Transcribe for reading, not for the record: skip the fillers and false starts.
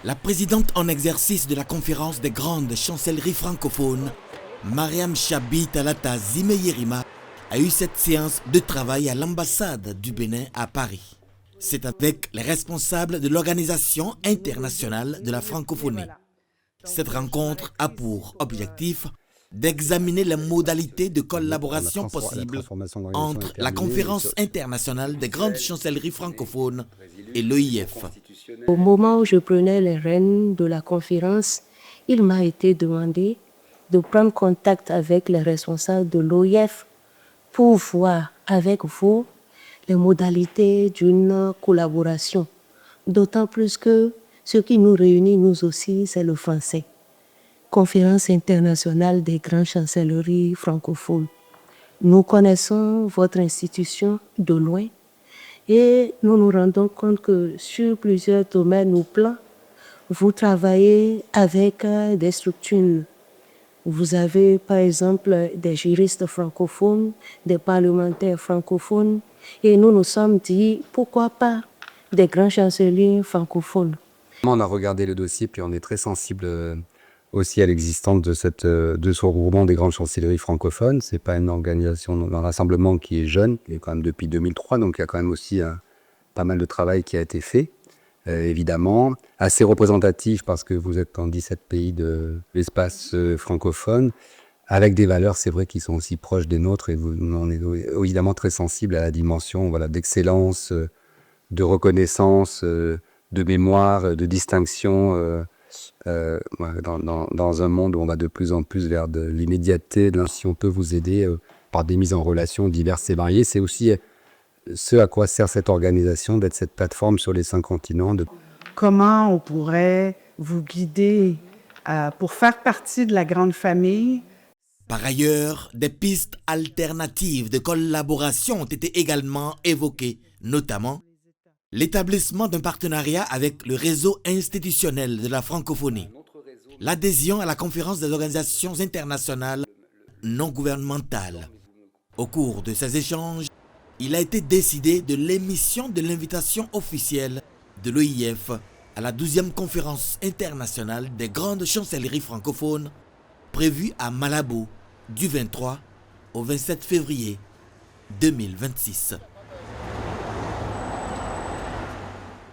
La présidente en exercice de la conférence des grandes chancelleries francophones, Mariam Chabi Talata Zimeyerima, a eu cette séance de travail à l'ambassade du Bénin à Paris. C'est avec les responsables de l'Organisation internationale de la francophonie. Cette rencontre a pour objectif d'examiner les modalités de collaboration possibles entre la Conférence internationale des grandes chancelleries francophones et l'OIF. Au moment où je prenais les rênes de la conférence, il m'a été demandé de prendre contact avec les responsables de l'OIF pour voir avec vous les modalités d'une collaboration. D'autant plus que ce qui nous réunit, nous aussi, c'est le français. Conférence internationale des grandes chancelleries francophones. Nous connaissons votre institution de loin et nous nous rendons compte que sur plusieurs domaines ou plans, vous travaillez avec des structures. Vous avez par exemple des juristes francophones, des parlementaires francophones et nous nous sommes dit pourquoi pas des grands chanceliers francophones. On a regardé le dossier puis on est très sensible aussi à l'existence de ce regroupement des grandes chancelleries francophones. C'est pas une organisation, un rassemblement qui est jeune, qui est quand même depuis 2003, donc il y a quand même aussi pas mal de travail qui a été fait. Évidemment, assez représentatif parce que vous êtes dans 17 pays de l'espace francophone, avec des valeurs, c'est vrai, qui sont aussi proches des nôtres et on est évidemment très sensible à la dimension d'excellence, de reconnaissance, de mémoire, de distinction dans un monde où on va de plus en plus vers de l'immédiateté. Si on peut vous aider par des mises en relation diverses et variées, c'est aussi ce à quoi sert cette organisation, d'être cette plateforme sur les 5 continents. Comment on pourrait vous guider pour faire partie de la grande famille? Par ailleurs, des pistes alternatives de collaboration ont été également évoquées, notamment l'établissement d'un partenariat avec le réseau institutionnel de la francophonie, l'adhésion à la conférence des organisations internationales non gouvernementales. Au cours de ces échanges, il a été décidé de l'émission de l'invitation officielle de l'OIF à la 12e conférence internationale des grandes chancelleries francophones prévue à Malabo du 23 au 27 février 2026.